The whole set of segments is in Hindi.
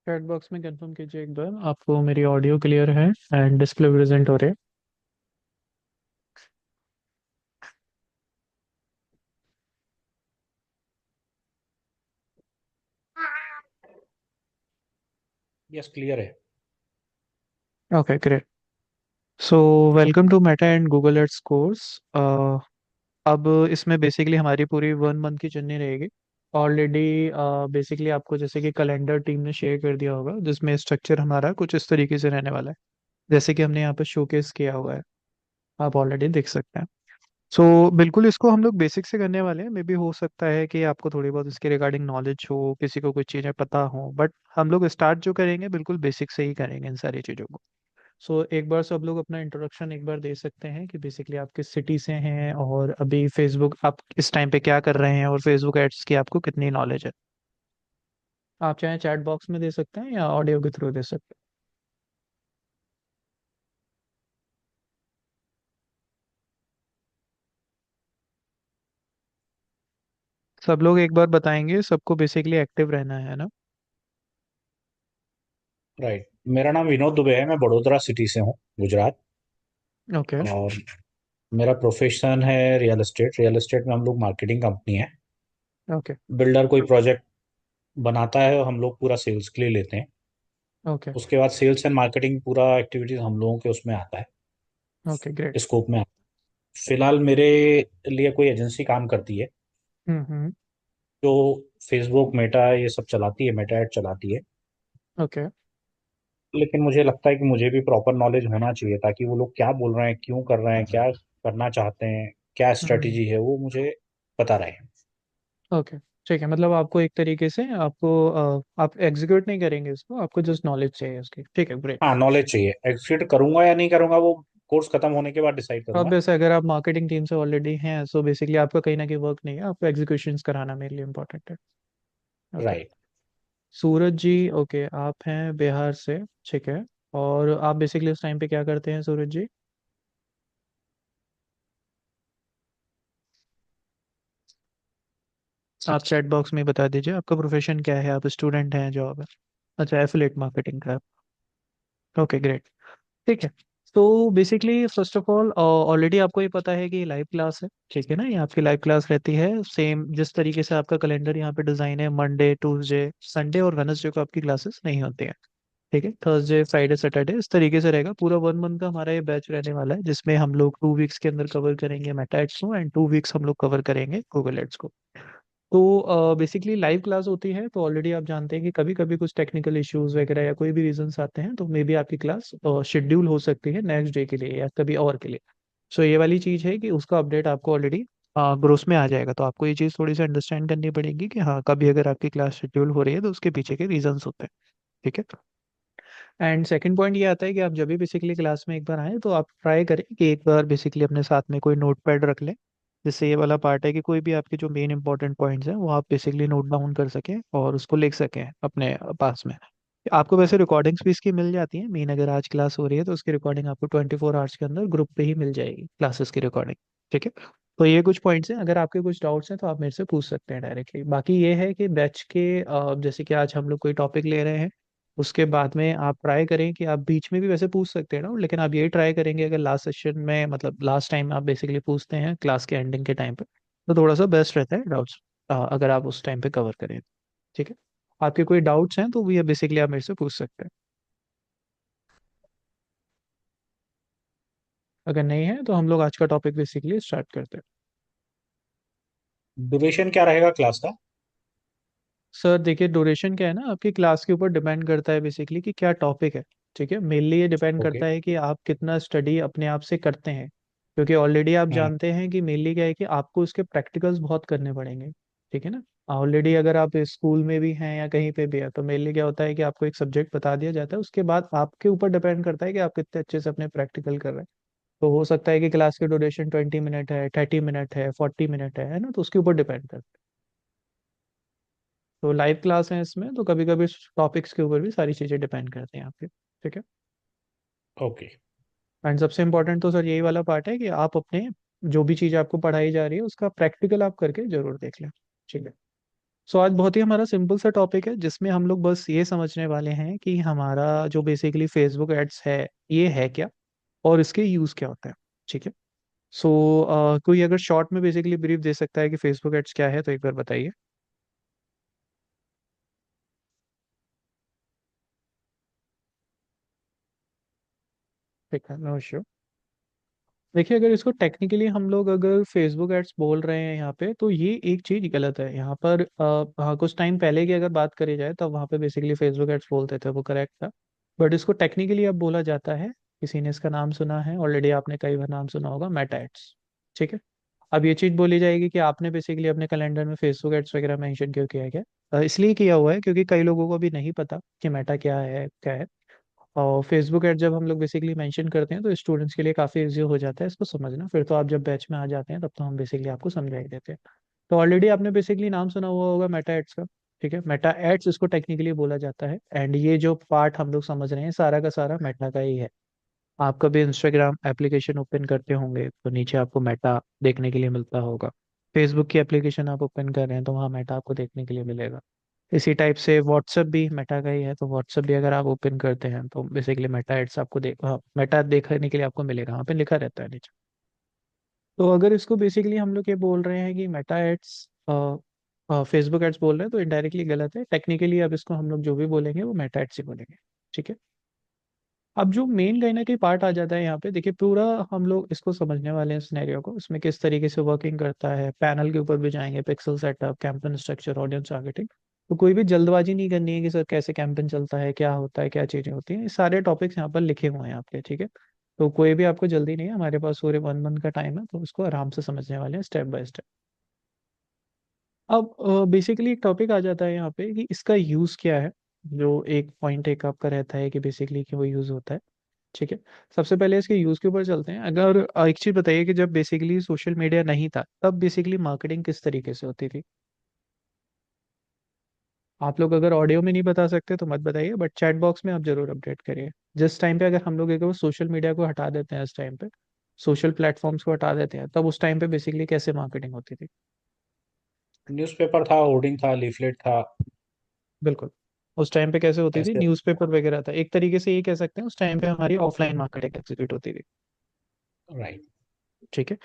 चैट बॉक्स में कंफर्म कीजिए एक बार आपको मेरी ऑडियो क्लियर है एंड डिस्प्ले प्रेजेंट हो रहे हैं। यस, क्लियर है। Okay great. So welcome to Meta and Google ads course. अब इसमें बेसिकली हमारी पूरी 1 मंथ की जर्नी रहेगी। ऑलरेडी बेसिकली आपको जैसे कि कैलेंडर टीम ने शेयर कर दिया होगा जिसमें स्ट्रक्चर हमारा कुछ इस तरीके से रहने वाला है, जैसे कि हमने यहाँ पर शोकेस किया हुआ है। आप ऑलरेडी देख सकते हैं। सो बिल्कुल इसको हम लोग बेसिक से करने वाले हैं। मे बी हो सकता है कि आपको थोड़ी बहुत इसके रिगार्डिंग नॉलेज हो, किसी को कुछ चीज़ें पता हो, बट हम लोग स्टार्ट जो करेंगे बिल्कुल बेसिक से ही करेंगे इन सारी चीज़ों को। सो एक बार सब लोग अपना इंट्रोडक्शन एक बार दे सकते हैं कि बेसिकली आप किस सिटी से हैं और अभी फेसबुक आप इस टाइम पे क्या कर रहे हैं और फेसबुक एड्स की आपको कितनी नॉलेज है। आप चाहे चैट बॉक्स में दे सकते हैं या ऑडियो के थ्रू दे सकते हैं। सब लोग एक बार बताएंगे, सबको बेसिकली एक्टिव रहना है ना। राइट। मेरा नाम विनोद दुबे है। मैं बड़ोदरा सिटी से हूँ, गुजरात। ओके। और मेरा प्रोफेशन है रियल एस्टेट। रियल एस्टेट में हम लोग मार्केटिंग कंपनी है। ओके। बिल्डर कोई प्रोजेक्ट बनाता है और हम लोग पूरा सेल्स के लिए लेते हैं। ओके। उसके बाद सेल्स एंड मार्केटिंग पूरा एक्टिविटीज हम लोगों के उसमें आता है, ओके ग्रेट। स्कोप में आता है। फिलहाल मेरे लिए कोई एजेंसी काम करती है हम्म। जो फेसबुक मेटा ये सब चलाती है, मेटा एड चलाती है। ओके। लेकिन मुझे लगता है कि मुझे भी प्रॉपर नॉलेज होना चाहिए ताकि वो लोग क्या बोल रहे हैं, क्यों कर रहे हैं, क्या करना चाहते हैं, क्या हम्म। स्ट्रेटेजी है, वो मुझे पता रहे। ओके ठीक है, मतलब आपको एक तरीके से आपको आप एग्जीक्यूट नहीं करेंगे इसको, आपको जस्ट नॉलेज चाहिए उसकी। ठीक है ग्रेट। हाँ, नॉलेज चाहिए। एग्जीक्यूट करूंगा या नहीं करूंगा वो कोर्स खत्म होने के बाद डिसाइड अब करूंगा। वैसे अगर आप मार्केटिंग टीम से ऑलरेडी हैं सो बेसिकली आपका कहीं ना कहीं वर्क नहीं है, आपको एग्जीक्यूशंस कराना मेरे लिए इंपॉर्टेंट है। ओके। राइट। सूरज जी, ओके आप हैं बिहार से। ठीक है। और आप बेसिकली उस टाइम पे क्या करते हैं सूरज जी? आप चैट बॉक्स में बता दीजिए आपका प्रोफेशन क्या है, आप स्टूडेंट हैं, जॉब है? अच्छा, एफिलेट मार्केटिंग का। Okay great. ठीक है। तो basically first of all already आपको ये पता है कि लाइव क्लास है, ठीक है ना। ये आपकी लाइव क्लास रहती है सेम जिस तरीके से आपका कैलेंडर यहाँ पे डिजाइन है। मंडे ट्यूसडे संडे और वेनसडे को आपकी क्लासेस नहीं होती हैं, ठीक है। थर्सडे फ्राइडे सैटरडे इस तरीके से रहेगा। पूरा 1 मंथ का हमारा ये बैच रहने वाला है जिसमें हम लोग 2 वीक्स के अंदर कवर करेंगे मेटा एड्स को एंड 2 वीक्स हम लोग कवर करेंगे गूगल एड्स को। तो बेसिकली लाइव क्लास होती है तो ऑलरेडी आप जानते हैं कि कभी कभी कुछ टेक्निकल इश्यूज वगैरह या कोई भी रीजंस आते हैं तो मे बी आपकी क्लास शेड्यूल हो सकती है नेक्स्ट डे के लिए या कभी और के लिए। सो ये वाली चीज़ है कि उसका अपडेट आपको ऑलरेडी ग्रोस में आ जाएगा, तो आपको ये चीज़ थोड़ी सी अंडरस्टैंड करनी पड़ेगी कि हाँ कभी अगर आपकी क्लास शेड्यूल हो रही है तो उसके पीछे के रीजंस होते हैं। ठीक है। एंड सेकंड पॉइंट ये आता है कि आप जब भी बेसिकली क्लास में एक बार आए तो आप ट्राई करें कि एक बार बेसिकली अपने साथ में कोई नोट पैड रख लें, जिससे ये वाला पार्ट है कि कोई भी आपके जो मेन इंपॉर्टेंट पॉइंट्स हैं वो आप बेसिकली नोट डाउन कर सकें और उसको लिख सकें अपने पास में। आपको वैसे रिकॉर्डिंग्स भी इसकी मिल जाती हैं मेन, अगर आज क्लास हो रही है तो उसकी रिकॉर्डिंग आपको 24 आवर्स के अंदर ग्रुप पे ही मिल जाएगी क्लासेस की रिकॉर्डिंग। ठीक है। तो ये कुछ पॉइंट्स हैं, अगर आपके कुछ डाउट्स हैं तो आप मेरे से पूछ सकते हैं डायरेक्टली। बाकी ये है कि बैच के जैसे कि आज हम लोग कोई टॉपिक ले रहे हैं उसके बाद में आप ट्राई करें कि आप बीच में भी वैसे पूछ सकते हैं ना, लेकिन आप यही ट्राई करेंगे अगर लास्ट सेशन में मतलब लास्ट टाइम आप बेसिकली पूछते हैं क्लास के एंडिंग के टाइम पे तो थोड़ा सा बेस्ट रहता है डाउट्स अगर आप उस टाइम पे कवर करें। ठीक है। आपके कोई डाउट्स हैं तो ये बेसिकली आप मेरे से पूछ सकते हैं। अगर नहीं है तो हम लोग आज का टॉपिक बेसिकली स्टार्ट करते हैं। ड्यूरेशन क्या रहेगा क्लास का? सर देखिए, ड्यूरेशन क्या है ना आपकी क्लास के ऊपर डिपेंड करता है बेसिकली कि क्या टॉपिक है। ठीक है, मेनली ये डिपेंड ओके। करता है कि आप कितना स्टडी अपने आप से करते हैं, क्योंकि ऑलरेडी आप हम्म। जानते हैं कि मेनली क्या है कि आपको उसके प्रैक्टिकल्स बहुत करने पड़ेंगे। ठीक है ना। ऑलरेडी अगर आप स्कूल में भी हैं या कहीं पे भी है तो मेनली क्या होता है कि आपको एक सब्जेक्ट बता दिया जाता है, उसके बाद आपके ऊपर डिपेंड करता है कि आप कितने अच्छे से अपने प्रैक्टिकल कर रहे हैं। तो हो सकता है कि क्लास की ड्यूरेशन 20 मिनट है, 30 मिनट है, 40 मिनट है ना, तो उसके ऊपर डिपेंड करता है। तो लाइव क्लास है इसमें तो कभी कभी टॉपिक्स के ऊपर भी सारी चीज़ें डिपेंड करती हैं आपके। ठीक है। ओके। एंड सबसे इम्पोर्टेंट तो सर यही वाला पार्ट है कि आप अपने जो भी चीज़ आपको पढ़ाई जा रही है उसका प्रैक्टिकल आप करके जरूर देख लें। ठीक है। सो आज बहुत ही हमारा सिंपल सा टॉपिक है जिसमें हम लोग बस ये समझने वाले हैं कि हमारा जो बेसिकली फेसबुक एड्स है ये है क्या और इसके यूज़ क्या होता है। ठीक है। सो कोई अगर शॉर्ट में बेसिकली ब्रीफ दे सकता है कि फेसबुक एड्स क्या है तो एक बार बताइए। ठीक है, नो इश्यू। देखिए, अगर इसको टेक्निकली हम लोग अगर फेसबुक एड्स बोल रहे हैं यहाँ पे तो ये एक चीज गलत है यहाँ पर। हाँ, कुछ टाइम पहले की अगर बात करी जाए तो वहाँ पे बेसिकली फेसबुक एड्स बोलते थे, वो करेक्ट था। बट इसको टेक्निकली अब बोला जाता है, किसी ने इसका नाम सुना है ऑलरेडी, आपने कई बार नाम सुना होगा, मेटा एड्स। ठीक है। अब ये चीज बोली जाएगी कि आपने बेसिकली अपने कैलेंडर में फेसबुक एड्स वगैरह मेंशन क्यों किया है क्या। इसलिए किया हुआ है क्योंकि कई लोगों को भी नहीं पता कि मेटा क्या है। और फेसबुक ऐड जब हम लोग बेसिकली मेंशन करते हैं तो स्टूडेंट्स के लिए काफ़ी इजी हो जाता है इसको समझना। फिर तो आप जब बैच में आ जाते हैं तब तो हम बेसिकली आपको समझा ही देते हैं। तो ऑलरेडी आपने बेसिकली नाम सुना हुआ होगा मेटा एड्स का। ठीक है, मेटा एड्स इसको टेक्निकली बोला जाता है। एंड ये जो पार्ट हम लोग समझ रहे हैं सारा का सारा मेटा का ही है। आप कभी इंस्टाग्राम एप्लीकेशन ओपन करते होंगे तो नीचे आपको मेटा देखने के लिए मिलता होगा। फेसबुक की एप्लीकेशन आप ओपन कर रहे हैं तो वहाँ मेटा आपको देखने के लिए मिलेगा। इसी टाइप से व्हाट्सएप भी मेटा का ही है, तो व्हाट्सएप भी अगर आप ओपन करते हैं तो बेसिकली मेटा एड्स आपको मेटा देखने के लिए आपको मिलेगा, वहाँ पे लिखा रहता है नीचे। तो अगर इसको बेसिकली हम लोग ये बोल रहे हैं कि मेटा एड्स फेसबुक एड्स बोल रहे हैं तो इनडायरेक्टली गलत है। टेक्निकली अब इसको हम लोग जो भी बोलेंगे वो मेटा एड्स ही बोलेंगे। ठीक है। अब जो मेन कहीं ना कहीं पार्ट आ जाता है यहाँ पे, देखिए पूरा हम लोग इसको समझने वाले हैं सिनेरियो को, इसमें किस तरीके से वर्किंग करता है, पैनल के ऊपर भी जाएंगे, pixel setup, campaign structure, audience targeting. तो कोई भी जल्दबाजी नहीं करनी है कि सर कैसे कैंपेन चलता है, क्या होता है, क्या चीजें होती हैं, ये सारे टॉपिक्स यहाँ पर लिखे हुए हैं आपके। ठीक है। तो कोई भी आपको जल्दी नहीं है, हमारे पास पूरे 1 मंथ का टाइम है, तो उसको आराम से समझने वाले हैं स्टेप बाय स्टेप। अब बेसिकली एक टॉपिक आ जाता है यहाँ पे कि इसका यूज क्या है। जो एक पॉइंट एक आपका रहता है कि बेसिकली कि वो यूज होता है। ठीक है। सबसे पहले इसके यूज के ऊपर चलते हैं। अगर एक चीज बताइए कि जब बेसिकली सोशल मीडिया नहीं था तब बेसिकली मार्केटिंग किस तरीके से होती थी। आप लोग अगर ऑडियो में नहीं बता सकते तो मत बताइए, बट चैट बॉक्स में आप जरूर अपडेट करिए। जिस टाइम पे अगर हम लोग एक सोशल मीडिया को हटा देते हैं, इस टाइम पे सोशल प्लेटफॉर्म्स को हटा देते हैं, तब उस टाइम पे बेसिकली कैसे मार्केटिंग होती थी। न्यूज़पेपर था, होर्डिंग था, लीफलेट था। बिल्कुल। उस टाइम पे कैसे होती थी, ऐसे। न्यूज़पेपर वगैरह था, एक तरीके से ये कह सकते हैं उस टाइम पे हमारी ऑफलाइन मार्केटिंग एग्जीक्यूट होती थी। राइट। ठीक है।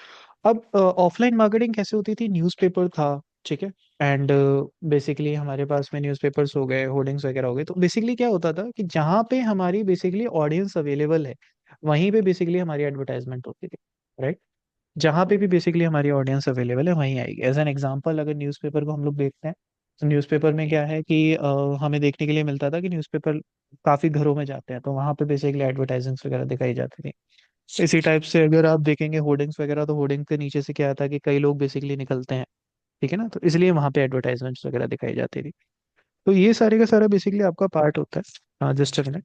अब ऑफलाइन मार्केटिंग कैसे होती थी, न्यूज़पेपर था। ठीक है। एंड बेसिकली हमारे पास में न्यूज़पेपर्स हो गए, होर्डिंग्स वगैरह हो गए, तो बेसिकली क्या होता था कि जहाँ पे हमारी बेसिकली ऑडियंस अवेलेबल है वहीं पे बेसिकली हमारी एडवर्टाइजमेंट होती थी। राइट। जहाँ पे भी बेसिकली हमारी ऑडियंस अवेलेबल है वहीं आएगी। एज एन एग्जांपल अगर न्यूज़पेपर को हम लोग देखते हैं तो न्यूज़पेपर में क्या है कि हमें देखने के लिए मिलता था कि न्यूज़पेपर काफ़ी घरों में जाते हैं तो वहाँ पे बेसिकली एडवर्टाइजमेंट्स वगैरह दिखाई जाती थी। इसी टाइप से अगर आप देखेंगे होर्डिंग्स वगैरह, तो होर्डिंग के नीचे से क्या आता है कि कई लोग बेसिकली निकलते हैं। ठीक है ना, तो इसलिए वहाँ पे एडवर्टाइजमेंट्स वगैरह दिखाई जाती थी। तो ये सारे का सारा बेसिकली आपका पार्ट होता है। हाँ, जस्ट अ मिनट।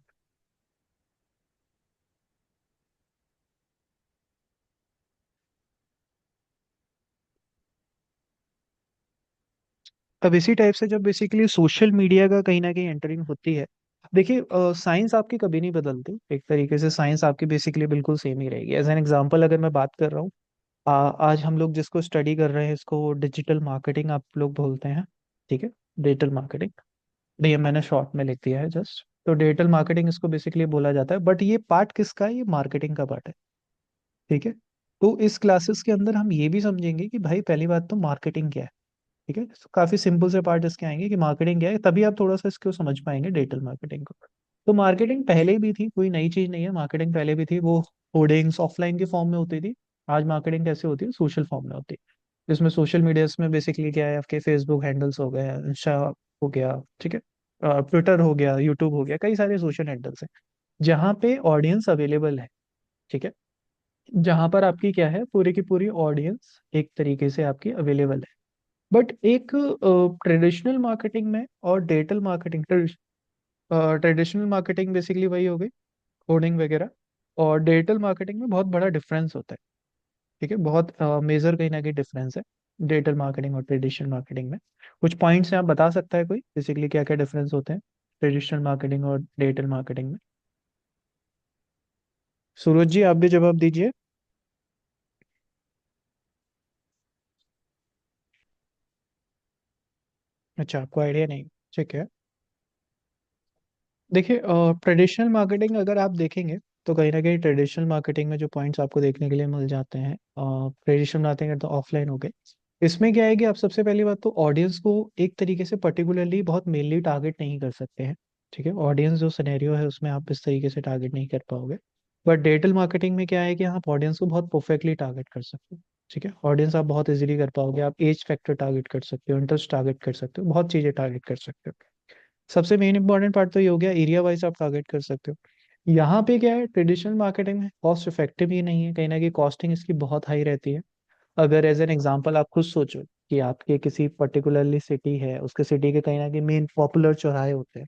अब इसी टाइप से जब बेसिकली सोशल मीडिया का कहीं ना कहीं एंटरिंग होती है, देखिए साइंस आपकी कभी नहीं बदलती, एक तरीके से साइंस आपकी बेसिकली बिल्कुल सेम ही रहेगी। एज एन एग्जांपल अगर मैं बात कर रहा हूँ, आज हम लोग जिसको स्टडी कर रहे हैं इसको डिजिटल मार्केटिंग आप लोग बोलते हैं। ठीक है। डिजिटल मार्केटिंग, ये मैंने शॉर्ट में लिख दिया है जस्ट। तो डिजिटल मार्केटिंग इसको बेसिकली बोला जाता है, बट ये पार्ट किसका है, ये मार्केटिंग का पार्ट है। ठीक है। तो इस क्लासेस के अंदर हम ये भी समझेंगे कि भाई पहली बात तो मार्केटिंग क्या है। ठीक है, तो काफी सिंपल से पार्ट इसके आएंगे कि मार्केटिंग क्या है, तभी आप थोड़ा सा इसको समझ पाएंगे डिजिटल मार्केटिंग को। तो मार्केटिंग पहले भी थी, कोई नई चीज नहीं है, मार्केटिंग पहले भी थी। वो होर्डिंग्स ऑफलाइन के फॉर्म में होती थी। आज मार्केटिंग कैसे होती है, सोशल फॉर्म में होती है। जिसमें सोशल मीडिया में बेसिकली क्या है, आपके फेसबुक हैंडल्स हो गए, इंस्टा हो गया। ठीक है। ट्विटर हो गया, यूट्यूब हो गया, कई सारे सोशल हैंडल्स हैं जहाँ पे ऑडियंस अवेलेबल है। ठीक है। जहाँ पर आपकी क्या है, पूरी की पूरी ऑडियंस एक तरीके से आपकी अवेलेबल है। बट एक ट्रेडिशनल मार्केटिंग में और digital marketing, traditional marketing basically वही हो गई, कोडिंग वगैरह। और डिजिटल मार्केटिंग में बहुत बड़ा डिफरेंस होता है। ठीक है, बहुत मेजर कहीं ना कहीं डिफरेंस है डिजिटल मार्केटिंग और ट्रेडिशनल मार्केटिंग में। कुछ पॉइंट्स हैं, आप बता सकता है कोई बेसिकली क्या क्या डिफरेंस होते हैं ट्रेडिशनल मार्केटिंग और डिजिटल मार्केटिंग में। सूरज जी, आप भी जवाब दीजिए। अच्छा, आपको आइडिया नहीं। ठीक है। देखिए, ट्रेडिशनल मार्केटिंग अगर आप देखेंगे तो कहीं ना कहीं ट्रेडिशनल मार्केटिंग में जो पॉइंट्स आपको देखने के लिए मिल जाते हैं, ट्रेडिशनल मार्केटिंग तो ऑफलाइन हो गए। इसमें क्या है कि आप सबसे पहली बात तो ऑडियंस को एक तरीके से पर्टिकुलरली बहुत मेनली टारगेट नहीं कर सकते हैं। ठीक है, ऑडियंस जो सिनेरियो है उसमें आप इस तरीके से टारगेट नहीं कर पाओगे। बट डिजिटल मार्केटिंग में क्या है कि आप ऑडियंस को बहुत परफेक्टली टारगेट कर सकते हो। ठीक है, ऑडियंस आप बहुत इजीली कर पाओगे, आप एज फैक्टर टारगेट कर सकते हो, इंटरेस्ट टारगेट कर सकते हो, बहुत चीजें टारगेट कर सकते हो। सबसे मेन इंपॉर्टेंट पार्ट तो ये हो गया, एरिया वाइज आप टारगेट कर सकते हो। यहाँ पे क्या है, ट्रेडिशनल मार्केटिंग में कॉस्ट इफेक्टिव ही नहीं है, कहीं ना कहीं कॉस्टिंग इसकी बहुत हाई रहती है। अगर एज एन एग्जांपल आप खुद सोचो कि आपके किसी पर्टिकुलरली सिटी है, उसके सिटी के कहीं ना कहीं मेन पॉपुलर चौराहे होते हैं।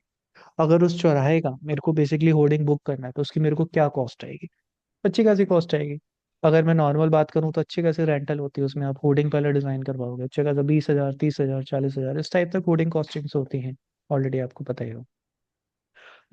अगर उस चौराहे का मेरे को बेसिकली होर्डिंग बुक करना है तो उसकी मेरे को क्या कॉस्ट आएगी? अच्छी खासी कॉस्ट आएगी। अगर मैं नॉर्मल बात करूँ तो अच्छी खासी रेंटल होती है, उसमें आप होर्डिंग पहले डिजाइन करवाओगे, अच्छे खासा 20,000, 30,000, 40,000 इस टाइप तक होर्डिंग कॉस्टिंग्स होती हैं। ऑलरेडी आपको पता ही हो।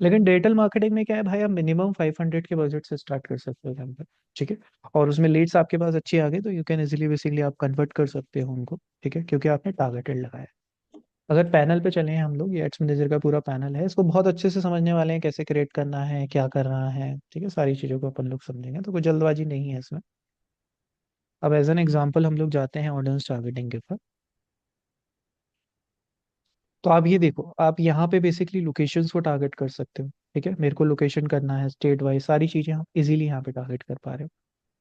लेकिन डिजिटल मार्केटिंग में क्या है भाई, आप मिनिमम 500 के बजट से स्टार्ट कर सकते हो यहाँ पर। ठीक है। और उसमें लीड्स आपके पास अच्छी आ गई तो यू कैन इजीली बेसिकली आप कन्वर्ट कर सकते हो उनको। ठीक है, क्योंकि आपने टारगेटेड लगाया है। अगर पैनल पे चले हैं हम लोग, ये एड्स मैनेजर का पूरा पैनल है, इसको बहुत अच्छे से समझने वाले हैं, कैसे क्रिएट करना है, क्या कर रहा है। ठीक है, सारी चीज़ों को अपन लोग समझेंगे, तो कोई जल्दबाजी नहीं है इसमें। अब एज एन एग्जाम्पल हम लोग जाते हैं ऑडियंस टारगेटिंग के ऊपर। तो आप ये देखो, आप यहाँ पे बेसिकली लोकेशंस को टारगेट कर सकते हो। ठीक है, मेरे को लोकेशन करना है स्टेट वाइज, सारी चीज़ें आप इजीली यहाँ पे टारगेट कर पा रहे हो।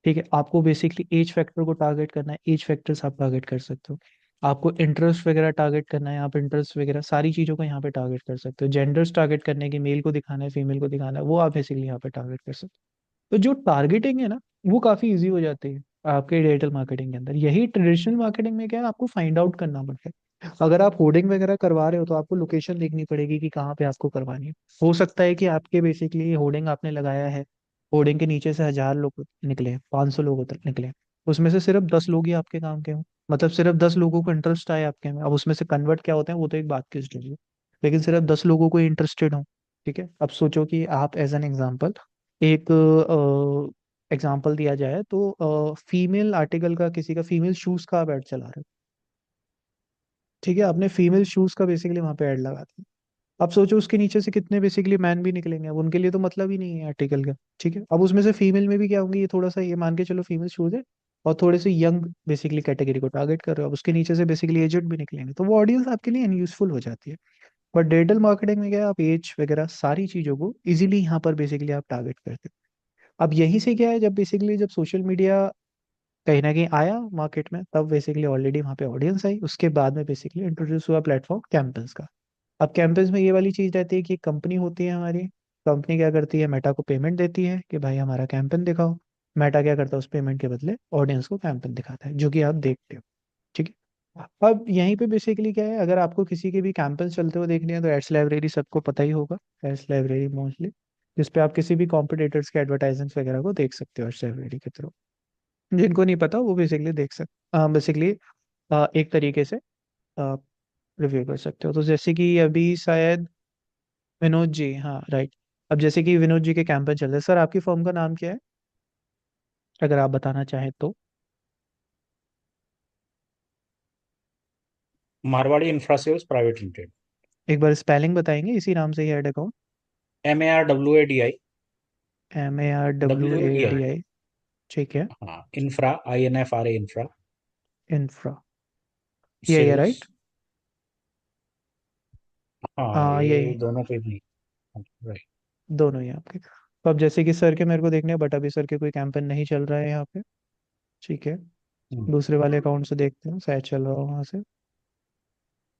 ठीक है, आपको बेसिकली एज फैक्टर को टारगेट करना है, एज फैक्टर्स आप टारगेट कर सकते हो। आपको इंटरेस्ट वगैरह टारगेट करना है, आप इंटरेस्ट वगैरह सारी चीज़ों को यहाँ पे टारगेट कर सकते हो। जेंडर्स टारगेट करने की, मेल को दिखाना है, फीमेल को दिखाना है, वो आप बेसिकली यहाँ पे टारगेट कर सकते हो। तो जो टारगेटिंग है ना, वो काफ़ी इजी हो जाती है आपके डिजिटल मार्केटिंग के अंदर। यही ट्रेडिशनल मार्केटिंग में क्या है, आपको फाइंड आउट करना पड़ता है। अगर आप होर्डिंग वगैरह करवा रहे हो तो आपको लोकेशन देखनी पड़ेगी कि कहाँ पे आपको करवानी है। हो सकता है कि आपके बेसिकली होर्डिंग आपने लगाया है, होर्डिंग के नीचे से 1,000 लोग निकले, 500 लोग तक निकले, उसमें से सिर्फ 10 लोग ही आपके काम के हों, मतलब सिर्फ 10 लोगों को इंटरेस्ट आए आपके में। अब उसमें से कन्वर्ट क्या होते हैं वो तो एक बात की स्टोरी है, लेकिन सिर्फ 10 लोगों को इंटरेस्टेड हो। ठीक है, अब सोचो कि आप एज एन एग्जाम्पल, एक एग्जाम्पल दिया जाए तो फीमेल आर्टिकल का, किसी का फीमेल शूज का आप ऐड चला रहे हो। ठीक है, आपने फीमेल शूज का बेसिकली वहां पे ऐड लगा दिया। अब सोचो उसके नीचे से कितने बेसिकली मैन भी निकलेंगे, अब उनके लिए तो मतलब ही नहीं है आर्टिकल का। ठीक है, अब उसमें से फीमेल में भी क्या होंगे, ये थोड़ा सा ये मान के चलो फीमेल शूज है और थोड़े से यंग बेसिकली कैटेगरी को टारगेट कर रहे हो, अब उसके नीचे से बेसिकली एजेड भी निकलेंगे, तो वो ऑडियंस आपके लिए अनयूजफुल हो जाती है। बट डिजिटल मार्केटिंग में क्या है, आप एज वगैरह सारी चीजों को इजीली यहाँ पर बेसिकली आप टारगेट करते हो। अब यहीं से क्या है, जब बेसिकली जब सोशल मीडिया कहीं ना कहीं आया मार्केट में, तब बेसिकली ऑलरेडी वहाँ पे ऑडियंस आई, उसके बाद में बेसिकली इंट्रोड्यूस हुआ प्लेटफॉर्म कैंपस का। अब कैंपस में ये वाली चीज रहती है कि एक कंपनी होती है हमारी, कंपनी क्या करती है, मेटा को पेमेंट देती है कि भाई हमारा कैंपेन दिखाओ। मेटा क्या करता है, उस पेमेंट के बदले ऑडियंस को कैंपेन दिखाता है, जो कि आप देखते हो। ठीक है, अब यहीं पे बेसिकली क्या है, अगर आपको किसी के भी कैंपेन चलते हुए देखने हैं तो एड्स लाइब्रेरी सबको पता ही होगा। एड्स लाइब्रेरी मोस्टली जिसपे आप किसी भी कॉम्पिटिटर्स के एडवर्टाइजमेंट्स वगैरह को देख सकते हो एड्स लाइब्रेरी के थ्रू। जिनको नहीं पता वो बेसिकली देख सकते, बेसिकली एक तरीके से रिव्यू कर सकते हो। तो जैसे कि अभी शायद विनोद जी, हाँ राइट। अब जैसे कि विनोद जी के कैंपेन चल रहे हैं, सर आपकी फर्म का नाम क्या है, अगर आप बताना चाहें तो? Marwadi infra sales private limited. एक बार स्पेलिंग बताएंगे, इसी नाम से ही add account? MARWADI। WADI। MARWADI। ठीक है। हाँ, इंफ्रा, INFRA इंफ्रा इंफ्रा, ये है सेल्स। राइट? हाँ, हाँ ये यही, दोनों पे भी। राइट। दोनों ही आपके। तो अब जैसे कि सर के मेरे को देखने हैं, बट अभी सर के कोई कैंपेन नहीं चल रहा है यहाँ पे। ठीक है, दूसरे वाले अकाउंट से देखते हैं, शायद चल रहा हो वहाँ से।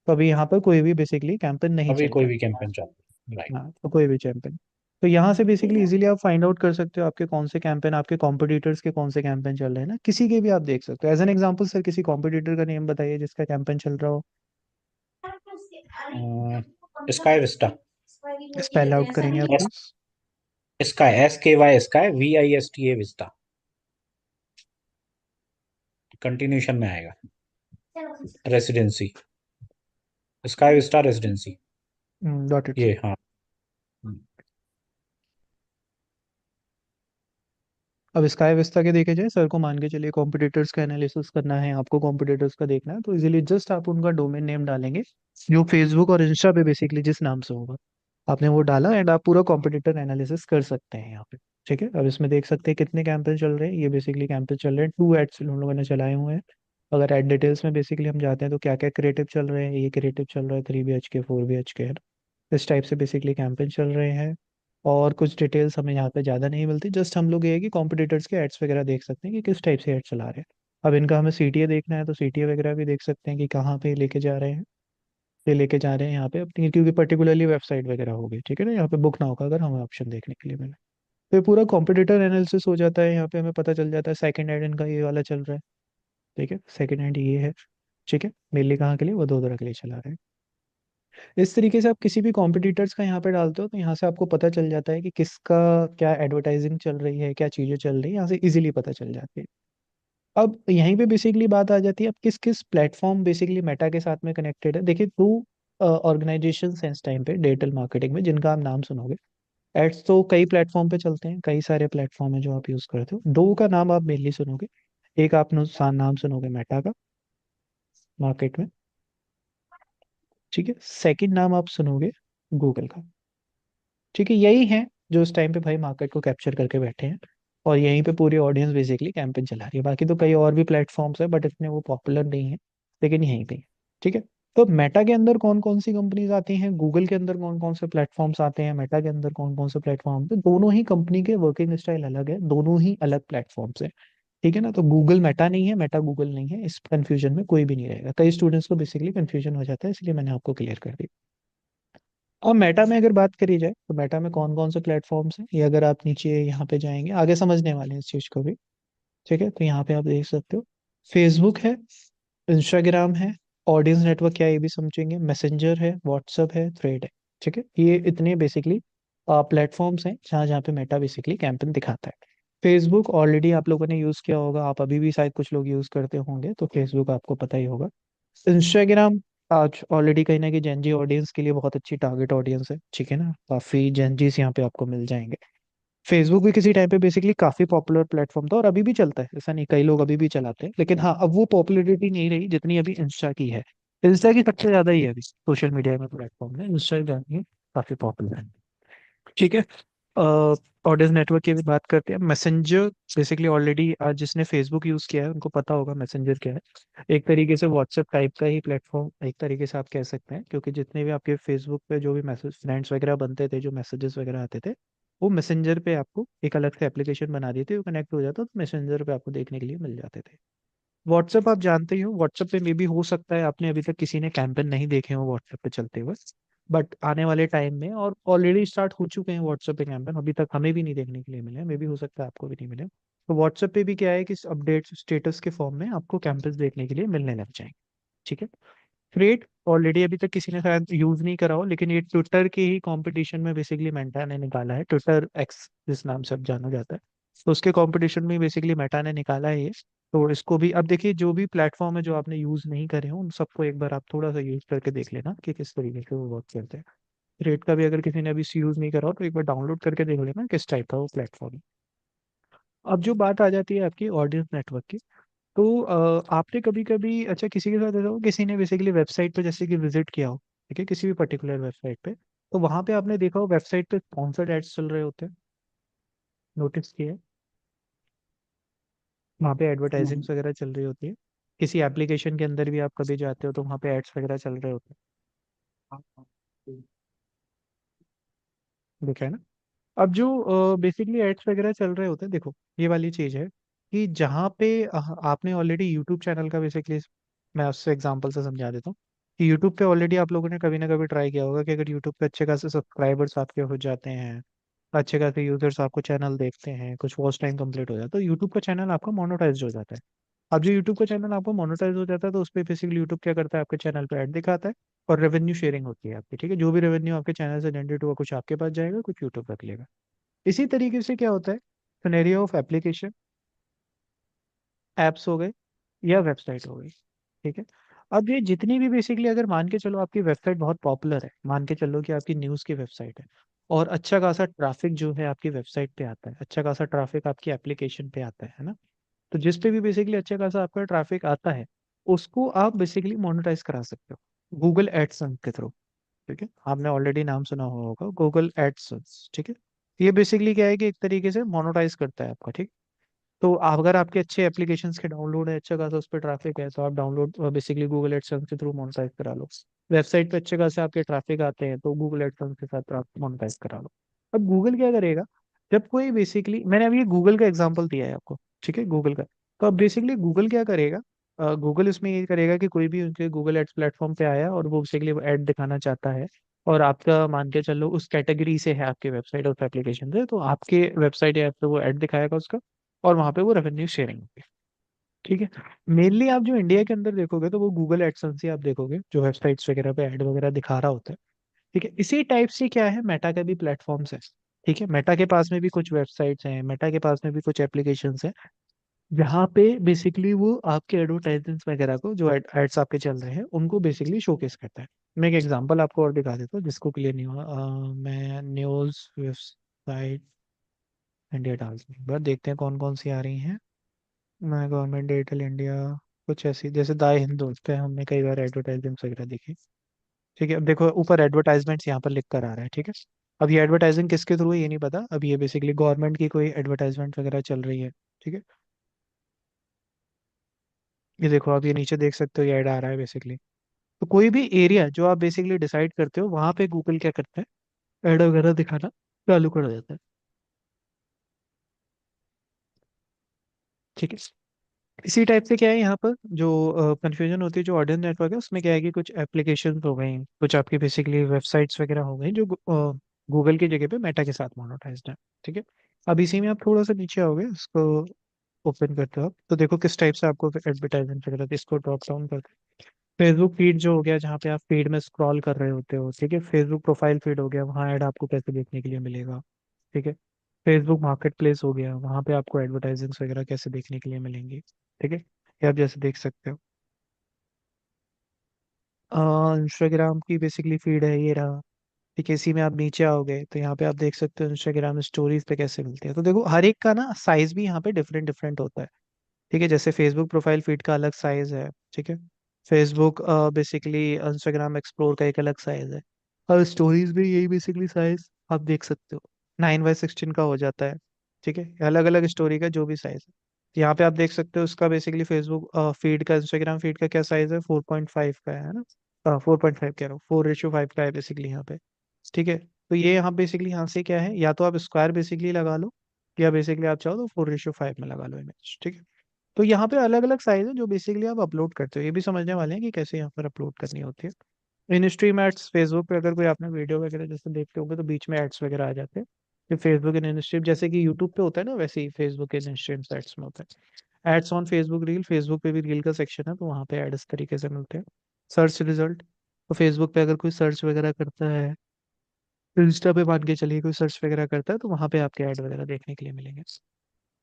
तो अभी यहाँ पर कोई भी बेसिकली कैंपेन नहीं अभी चल कोई रहा भी कैंपेन चालू है। राइट। है। हाँ, तो कोई भी कैंपेन, तो यहाँ से बेसिकली इजीली आप फाइंड आउट कर सकते हो आपके कौन से कैंपेन, आपके कॉम्पिटिटर्स के कौन से कैंपेन चल रहे हैं ना, किसी के भी आप देख सकते हो। एज एन एग्जांपल सर किसी कॉम्पिटिटर का नेम बताइए जिसका कैंपेन चल रहा हो। Sky Vista. स्पेल आउट करेंगे आप S please? Sky, SKY, sky, VISTA Vista. Continuation में आएगा। Residency, sky Vista residency. Dot, 'it' ये सर। हाँ। अब स्काई विस्ता के देखे जाए, सर को मान के चलिए कॉम्पिटिटर्स का एनालिसिस करना है, आपको कॉम्पिटिटर्स का देखना है, तो इजीली जस्ट आप उनका डोमेन नेम डालेंगे जो फेसबुक और इंस्टा पे बेसिकली जिस नाम से होगा, आपने वो डाला एंड आप पूरा कॉम्पिटिटर एनालिसिस कर सकते हैं यहाँ पे। ठीक है, अब इसमें देख सकते हैं कितने कैंपेन चल रहे हैं। ये बेसिकली कैंपेन चल रहे हैं, 2 एड्स हम लोगों ने चलाए हुए हैं। अगर एड डिटेल्स में बेसिकली हम जाते हैं तो क्या क्या क्रिएटिव चल रहे हैं, ये क्रिएटिव चल रहा है 3 BHK 4 BHK है, इस टाइप से बेसिकली कैंपेन चल रहे हैं। और कुछ डिटेल्स हमें यहाँ पे ज़्यादा नहीं मिलती, जस्ट हम लोग ये है कि कॉम्पिटिटर्स के एड्स वगैरह देख सकते हैं कि किस टाइप से एड चला रहे हैं। अब इनका हमें सीटीए देखना है तो सीटीए वगैरह भी देख सकते हैं कि कहाँ पे लेके जा रहे हैं। ये लेके जा रहे हैं यहाँ पे अपनी, क्योंकि पर्टिकुलरली वेबसाइट वगैरह होगी, ठीक है ना, यहाँ पे बुक ना होगा अगर हमें ऑप्शन देखने के लिए मिले। तो ये पूरा कॉम्पिटिटर एनालिसिस हो जाता है, यहाँ पे हमें पता चल जाता है सेकंड हैंड इनका ये वाला चल रहा है। ठीक है, सेकंड हैंड ये है। ठीक है, मेनली कहाँ के लिए, वडोदरा के लिए चला रहे हैं। इस तरीके से आप किसी भी कॉम्पिटिटर्स का यहाँ पे डालते हो तो यहाँ से आपको पता चल जाता है कि किसका क्या एडवर्टाइजिंग चल रही है, क्या चीजें चल रही है, यहाँ से इजीली पता चल जाती है। अब यहीं पे बेसिकली बात आ जाती है, अब किस किस प्लेटफॉर्म बेसिकली मेटा के साथ में कनेक्टेड है। देखिए, 2 ऑर्गेनाइजेशन हैं इस टाइम पे डिजिटल मार्केटिंग में जिनका आप नाम सुनोगे। एड्स तो कई प्लेटफॉर्म पे चलते हैं, कई सारे प्लेटफॉर्म है जो आप यूज करते हो, दो का नाम आप मेनली सुनोगे। एक आप नाम सुनोगे मेटा का, मार्केट में। ठीक है, सेकंड नाम आप सुनोगे गूगल का। ठीक है, यही है जो इस टाइम पे भाई मार्केट को कैप्चर करके बैठे हैं, और यहीं पे पूरी ऑडियंस बेसिकली कैंपेन चला रही है। बाकी तो कई और भी प्लेटफॉर्म्स है बट इतने वो पॉपुलर नहीं है, लेकिन यहीं पे ही है। ठीक है, तो मेटा के अंदर कौन कौन सी कंपनीज आती हैं, गूगल के अंदर कौन कौन से प्लेटफॉर्म्स आते हैं, मेटा के अंदर कौन कौन से प्लेटफॉर्म, तो दोनों ही कंपनी के वर्किंग स्टाइल अलग है, दोनों ही अलग प्लेटफॉर्म्स है। ठीक है ना, तो गूगल मेटा नहीं है, मेटा गूगल नहीं है, इस कंफ्यूजन में कोई भी नहीं रहेगा। कई स्टूडेंट्स को बेसिकली कंफ्यूजन हो जाता है, इसलिए मैंने आपको क्लियर कर दिया। और मेटा में अगर बात करी जाए तो मेटा में कौन कौन से प्लेटफॉर्म्स हैं, ये अगर आप नीचे यहाँ पे जाएंगे आगे समझने वाले हैं इस चीज को भी। ठीक है, तो यहाँ पे आप देख सकते हो फेसबुक है, इंस्टाग्राम है, ऑडियंस नेटवर्क क्या है ये भी समझेंगे, मैसेंजर है, व्हाट्सअप है, थ्रेड है। ठीक है, ये इतने बेसिकली प्लेटफॉर्म्स हैं जहाँ जहाँ पे मेटा बेसिकली कैंपेन दिखाता है। फेसबुक ऑलरेडी आप लोगों ने यूज किया होगा, आप अभी भी शायद कुछ लोग यूज करते होंगे, तो फेसबुक आपको पता ही होगा। इंस्टाग्राम आज ऑलरेडी कहीं ना कहीं जेनजी ऑडियंस के लिए बहुत अच्छी टारगेट ऑडियंस है, ठीक है ना, काफी जेनजीस यहाँ पे आपको मिल जाएंगे। फेसबुक भी किसी टाइम पे बेसिकली काफी पॉपुलर प्लेटफॉर्म था और अभी भी चलता है, ऐसा नहीं, कई लोग अभी भी चलाते हैं, लेकिन हाँ अब वो पॉपुलैरिटी नहीं रही जितनी अभी इंस्टा की है। इंस्टा की सबसे ज्यादा ही है अभी सोशल मीडिया में प्लेटफॉर्म है, इंस्टाग्राम ही काफी पॉपुलर है। ठीक है, ऑडियंस नेटवर्क की भी बात करते हैं। मैसेंजर बेसिकली ऑलरेडी आज जिसने फेसबुक यूज किया है उनको पता होगा मैसेंजर क्या है। एक तरीके से व्हाट्सएप टाइप का ही प्लेटफॉर्म एक तरीके से आप कह सकते हैं, क्योंकि जितने भी आपके फेसबुक पे जो भी मैसेज फ्रेंड्स वगैरह बनते थे, जो मैसेजेस वगैरह आते थे, वो मैसेंजर पे आपको एक अलग से एप्लीकेशन बना दी थी, वो कनेक्ट हो जाता तो मैसेंजर पे आपको देखने के लिए मिल जाते थे। व्हाट्सएप आप जानते ही हो, व्हाट्सएप पे मे भी हो सकता है आपने अभी तक किसी ने कैंपेन नहीं देखे हो व्हाट्सएप पे चलते हुए, बट आने वाले टाइम में और ऑलरेडी स्टार्ट हो चुके हैं व्हाट्सएप पे कैंपेन, अभी तक हमें भी नहीं देखने के लिए मिले, मे भी हो सकता है आपको भी नहीं मिले। तो व्हाट्सएप पे भी क्या है कि अपडेट स्टेटस के फॉर्म में आपको कैंपेन्स देखने के लिए मिलने लग जाएंगे। ठीक है, थ्रेड ऑलरेडी अभी तक किसी ने शायद यूज नहीं करा हो, लेकिन ये ट्विटर के ही कंपटीशन में बेसिकली मेटा ने निकाला है, ट्विटर एक्स जिस नाम से अब जाना जाता है, तो उसके कंपटीशन में बेसिकली मेटा ने निकाला है ये। तो इसको भी अब देखिए, जो भी प्लेटफॉर्म है जो आपने यूज नहीं करे हो उन सबको एक बार आप थोड़ा सा यूज करके देख लेना कि किस तरीके से वो वर्क करते हैं। थ्रेड का भी अगर किसी ने अभी यूज नहीं करा हो तो एक बार डाउनलोड करके देख लेना किस टाइप का वो प्लेटफॉर्म है। अब जो बात आ जाती है आपकी ऑडियंस नेटवर्क की, तो आपने कभी कभी, अच्छा किसी के साथ ऐसा हो किसी ने बेसिकली वेबसाइट पे जैसे कि विजिट किया हो, ठीक है, किसी भी पर्टिकुलर वेबसाइट पे, तो वहां पे आपने देखा हो वेबसाइट पे स्पॉन्सर्ड एड्स चल रहे होते हैं, नोटिस किया है, वहाँ पे हम्म। एडवर्टाइजिंग्स वगैरह चल रही होती है। किसी एप्लीकेशन के अंदर भी आप कभी जाते हो तो वहाँ पे एड्स वगैरह चल रहे होते हाँ, हाँ, हैं, देखा है ना। अब जो बेसिकली एड्स वगैरह चल रहे होते हैं, देखो ये वाली चीज है कि जहाँ पे आपने ऑलरेडी यूट्यूब चैनल का बेसिकली, मैं उससे एग्जांपल से समझा देता हूँ कि यूट्यूब पे ऑलरेडी आप लोगों ने कभी ना कभी ट्राई किया होगा कि अगर यूट्यूब पे अच्छे खासे सब्सक्राइबर्स आपके हो जाते हैं, अच्छे खासे यूजर्स आपको चैनल देखते हैं, कुछ वॉच टाइम कंप्लीट हो जाता है, तो यूट्यूब का चैनल आपका मोनेटाइज हो जाता है। अब जो यूट्यूब का चैनल आपको मोनेटाइज हो जाता है तो उस पर बेसिकली यूट्यूब क्या करता है, आपके चैनल पे ऐड दिखाता है और रेवेन्यू शेयरिंग होती है आपकी। ठीक है, जो भी रेवेन्यू आपके चैनल से जनरेट हुआ कुछ आपके पास जाएगा, कुछ यूट्यूब रख लेगा। इसी तरीके से क्या होता है, सिनेरियो ऑफ एप्लीकेशन, एप्स हो गए या वेबसाइट हो गई। ठीक है, अब ये जितनी भी बेसिकली अगर मान के चलो आपकी वेबसाइट बहुत पॉपुलर है, मान के चलो कि आपकी न्यूज़ की वेबसाइट है, और अच्छा खासा ट्रैफिक जो है आपकी वेबसाइट पे आता है, अच्छा खासा ट्रैफिक आपकी एप्लीकेशन पे आता है ना। तो जिस पे भी बेसिकली अच्छा खासा आपका ट्रैफिक आता है, उसको आप बेसिकली मोनेटाइज करा सकते हो गूगल एडसेंस के थ्रू। ठीक है, आपने ऑलरेडी नाम सुना हुआ होगा गूगल एडसेंस। ठीक है, ये बेसिकली क्या है कि एक तरीके से मोनेटाइज करता है आपका। ठीक, तो अगर आपके अच्छे एप्लीकेशंस के डाउनलोड है, अच्छा खासा उस पर ट्रैफिक है, तो आप डाउनलोड बेसिकली गूगल एडसेंस के थ्रू मोनेटाइज करा लो। वेबसाइट पे अच्छे खासे आपके ट्रैफिक आते हैं, तो गूगल एडसेंस के साथ आप मोनेटाइज करा लो। अब गूगल क्या करेगा, जब कोई बेसिकली, मैंने अभी ये गूगल का एग्जांपल दिया है आपको, ठीक है, गूगल का। तो अब बेसिकली गूगल क्या करेगा, गूगल इसमें ये करेगा कि कोई भी उनके गूगल एड्स प्लेटफॉर्म पे आया और वो बेसिकली एड दिखाना चाहता है, और आपका मान के चलो उस कैटेगरी से है आपके वेबसाइट और एप्लीकेशन से, तो आपके वेबसाइट या ऐप पे वो ऐड दिखाएगा उसका, और वहां पे वो रेवेन्यू शेयरिंग होगी। ठीक है, मेनली आप जो इंडिया के अंदर देखोगे तो वो गूगल एडसेंस ही आप देखोगे, जो वेबसाइट्स वगैरह पे ऐड वगैरह दिखा रहा होता है। ठीक है, इसी टाइप से क्या है, मेटा का भी प्लेटफॉर्म्स है। ठीक है, मेटा के पास में भी कुछ वेबसाइट्स हैं, मेटा के पास में भी कुछ एप्लीकेशंस हैं, जहाँ पे बेसिकली वो आपके एडवर्टाइजमेंट्स वगैरह को, जो एड्स आपके चल रहे हैं उनको बेसिकली शोकेस करता है। मैं एक एग्जांपल आपको और दिखा देता हूँ जिसको क्लियर नहीं हुआ। मैं न्यूज़ वेबसाइट इंडिया डालती हूँ, एक बार देखते हैं कौन कौन सी आ रही हैं। मैं गवर्नमेंट डिजिटल इंडिया, कुछ ऐसी जैसे द हिंदू, उस पे हमने कई बार एडवर्टाइजमेंट्स वगैरह देखी। ठीक है, अब देखो ऊपर एडवर्टाइजमेंट्स यहाँ पर लिख कर आ रहा है। ठीक है, अब ये एडवर्टाइजिंग किसके थ्रू है ये नहीं पता, अब ये बेसिकली गवर्नमेंट की कोई एडवर्टाइजमेंट वगैरह चल रही है। ठीक है, ये देखो आप ये नीचे देख सकते हो, ये ऐड आ रहा है बेसिकली। तो कोई भी एरिया जो आप बेसिकली डिसाइड करते हो, वहां पे गूगल क्या करता है, ऐड वगैरह दिखाना चालू कर देता है। ठीक है, इसी टाइप से क्या है यहाँ पर जो कंफ्यूजन होती है, जो ऑडियंस नेटवर्क है उसमें क्या है कि कुछ एप्लीकेशन हो गई, कुछ आपकी बेसिकली वेबसाइट्स वगैरह हो गई, जो गूगल की जगह पे मेटा के साथ मोनेटाइज्ड है। ठीक है, अब इसी में आप थोड़ा सा नीचे आओगे, इसको ओपन करते हो आप, तो देखो किस टाइप से आपको एडवर्टाइजमेंट वगैरह, तो इसको ड्रॉप डाउन करते हैं। फेसबुक फीड जो हो गया, जहाँ पे आप फीड में स्क्रॉल कर रहे होते हो, ठीक है, फेसबुक प्रोफाइल फीड हो गया, वहाँ ऐड आपको कैसे देखने के लिए मिलेगा। ठीक है, फेसबुक मार्केट प्लेस हो गया, वहाँ पे आपको एडवर्टाइजिंग्स वगैरह कैसे देखने के लिए मिलेंगी। ठीक है, ये आप जैसे देख सकते हो। इंस्टाग्राम की बेसिकली फीड है, ये रहा। ठीक है, इसी में आप नीचे आओगे तो यहाँ पे आप देख सकते हो इंस्टाग्राम स्टोरीज पे कैसे मिलते हैं। तो देखो हर एक का ना साइज भी यहाँ पे डिफरेंट डिफरेंट होता है। ठीक है, जैसे फेसबुक प्रोफाइल फीड का अलग साइज है। ठीक है, फेसबुक बेसिकली इंस्टाग्राम एक्सप्लोर का एक अलग साइज है, और स्टोरीज भी यही बेसिकली साइज आप देख सकते हो, 9x16 का हो जाता है। ठीक है, अलग अलग स्टोरी का जो भी साइज है, यहाँ पे आप देख सकते हो उसका बेसिकली फेसबुक फीड का, इंस्टाग्राम फीड का क्या साइज है, 4.5 का है ना, 4.5 कह रहा हूँ, 4:5 का है बेसिकली यहाँ पे। ठीक है, तो ये यहाँ बेसिकली यहाँ से क्या है, या तो आप स्क्वायर बेसिकली लगा लो, या बेसिकली आप चाहो तो 4:5 में लगा लो इमेज। ठीक है, तो यहाँ पे अलग अलग साइज है जो बेसिकली आप अपलोड करते हो, ये भी समझने वाले हैं कि कैसे यहाँ पर अपलोड करनी होती है। इन स्ट्रीम एड्स, फेसबुक पे अगर कोई आपने वीडियो वगैरह जैसे देखते होंगे तो बीच में एड्स वगैरह आ जाते हैं, कि फेसबुक इन स्ट्रीम जैसे कि यूट्यूब पे होता है ना, वैसे ही फेसबुक इन स्ट्रीम एड्स में होता है। Ads on Facebook reel, Facebook पे भी रील का सेक्शन है, तो वहाँ पे एड इस तरीके से मिलते हैं। सर्च रिजल्ट, तो फेसबुक पे अगर कोई सर्च वगैरह करता है, इंस्टा पे मान के चलिए कोई सर्च वगैरह करता है, तो वहाँ पे आपके ऐड वगैरह देखने के लिए मिलेंगे।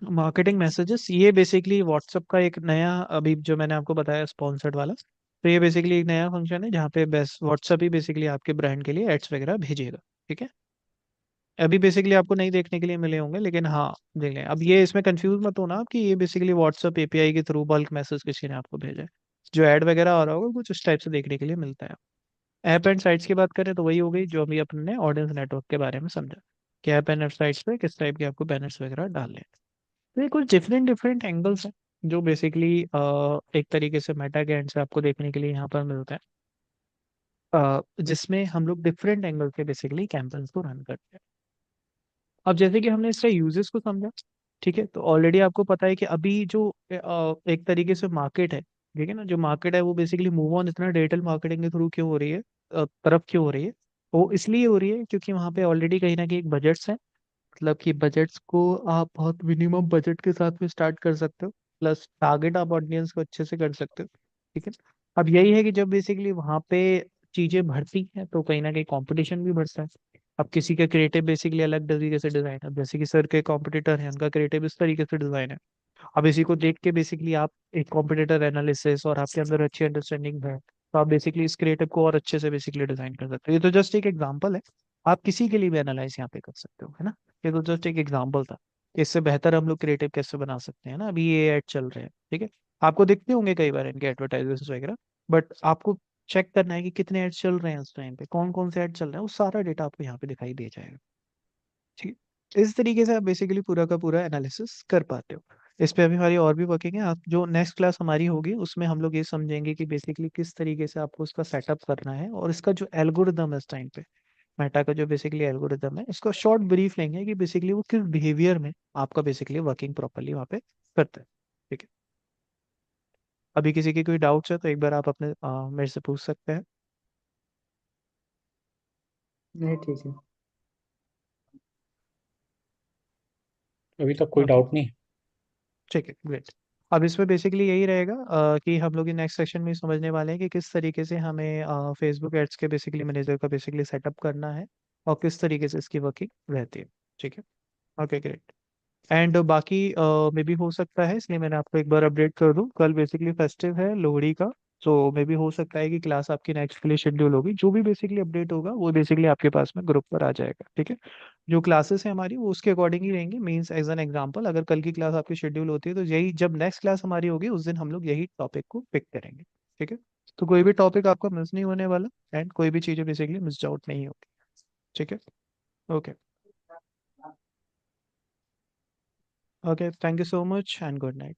मार्केटिंग मैसेजेस, ये बेसिकली व्हाट्सएप का एक नया, अभी जो मैंने आपको बताया स्पॉन्सर्ड वाला, तो ये बेसिकली एक नया फंक्शन है जहाँ पे बेस्ट व्हाट्सएप ही बेसिकली आपके ब्रांड के लिए एड्स वगैरह भेजेगा। ठीक है, अभी बेसिकली आपको नहीं देखने के लिए मिले होंगे, लेकिन हाँ देख लें। अब ये इसमें कंफ्यूज मत होना आप कि ये बेसिकली व्हाट्सएप एपीआई के थ्रू बल्क मैसेज किसी ने आपको भेजा है। जो ऐड वगैरह आ रहा होगा कुछ उस टाइप से देखने के लिए मिलता है। ऐप एंड साइट्स की बात करें तो वही हो गई जो अभी अपने ऑडियंस नेटवर्क के बारे में समझा, कि ऐप एंड साइट्स पे किस टाइप के आपको बैनर्स वगैरह डालने हैं। तो ये कुछ डिफरेंट डिफरेंट एंगल्स हैं जो बेसिकली एक तरीके से मेटा के एंड से आपको देखने के लिए यहाँ पर मिलता है, जिसमें हम लोग डिफरेंट एंगल से बेसिकली कैंपेन्स को रन करते हैं। अब जैसे कि हमने इसका यूजेस को समझा, ठीक है, तो ऑलरेडी आपको पता है कि अभी जो एक तरीके से मार्केट है, ठीक है ना, जो मार्केट है वो बेसिकली मूव ऑन इतना डिजिटल मार्केटिंग के थ्रू क्यों हो रही है, तरफ क्यों हो रही है, वो इसलिए हो रही है क्योंकि वहाँ पे ऑलरेडी कहीं ना कहीं एक बजट्स है। मतलब कि बजट्स को आप बहुत मिनिमम बजट के साथ में स्टार्ट कर सकते हो, प्लस टारगेट आप ऑडियंस को अच्छे से कर सकते हो। ठीक है, अब यही है कि जब बेसिकली वहाँ पे चीजें बढ़ती हैं तो कहीं ना कहीं कंपटीशन भी बढ़ता है। अब किसी का क्रिएटिव बेसिकली अलग तरीके से डिजाइन है, अब जैसे कि सर के कॉम्पिटिटर हैं उनका क्रिएटिव इस तरीके से डिजाइन है। अब इसी को देख के बेसिकली आप एक कॉम्पिटिटर एनालिसिस और आपके अंदर अच्छी अंडरस्टैंडिंग है, तो आप बेसिकली इस क्रिएटिव को और अच्छे से बेसिकली डिजाइन कर सकते हो। ये तो जस्ट एक एग्जांपल है, आप किसी के लिए भी एनालाइज यहाँ पे कर सकते हो, है ना। ये तो जस्ट एक एग्जांपल था कि इससे बेहतर हम लोग क्रिएटिव कैसे बना सकते हैं ना। अभी ये ऐड चल रहे हैं, ठीक है, आपको दिखते होंगे कई बार इनके एडवर्टाइजर्स वगैरह, बट आपको चेक करना है कि कितने ऐड चल रहे हैं उस टाइम पे, कौन कौन से ऐड चल रहे हैं, वो सारा डेटा आपको यहाँ पे दिखाई दे जाएगा। ठीक है, इस तरीके से आप बेसिकली पूरा का पूरा एनालिसिस कर पाते हो। इस पे अभी हमारी और भी वर्किंग है। आप जो नेक्स्ट क्लास हमारी होगी उसमें हम लोग ये समझेंगे कि बेसिकली किस तरीके से आपको उसका सेटअप करना है, और इसका जो एल्गोरिदम है इस टाइम पे, मेटा का जो बेसिकली एल्गोरिदम है, इसको शॉर्ट ब्रीफ लेंगे कि बेसिकली वो किस बिहेवियर में आपका बेसिकली वर्किंग प्रॉपरली वहाँ पे करता है। ठीक है, अभी किसी की कोई डाउट्स है तो एक बार आप अपने मेरे से पूछ सकते हैं। नहीं ठीक है। अभी तक कोई ओके, डाउट नहीं। ठीक है, ग्रेट। अब इसमें बेसिकली यही रहेगा कि हम लोग नेक्स्ट सेक्शन में समझने वाले हैं कि किस तरीके से हमें फेसबुक एड्स के बेसिकली मैनेजर का बेसिकली सेटअप करना है, और किस तरीके से इसकी वर्किंग रहती है। ठीक है, ओके, ग्रेट। एंड बाकी मे भी हो सकता है, इसलिए मैंने आपको एक बार अपडेट कर दूं, कल बेसिकली फेस्टिव है लोहड़ी का। तो मे भी हो सकता है कि क्लास आपकी नेक्स्ट के लिए शेड्यूल होगी, जो भी बेसिकली अपडेट होगा वो बेसिकली आपके पास में ग्रुप पर आ जाएगा। ठीक है, जो क्लासेस है हमारी वो उसके अकॉर्डिंग ही रहेंगी। मींस एज एन एग्जांपल, अगर कल की क्लास आपकी शेड्यूल होती है तो यही, जब नेक्स्ट क्लास हमारी होगी उस दिन हम लोग यही टॉपिक को पिक करेंगे। ठीक है, तो कोई भी टॉपिक आपका मिस नहीं होने वाला, एंड कोई भी चीज़ें बेसिकली मिस आउट नहीं होगी। ठीक है, okay, okay, thank you so much and good night.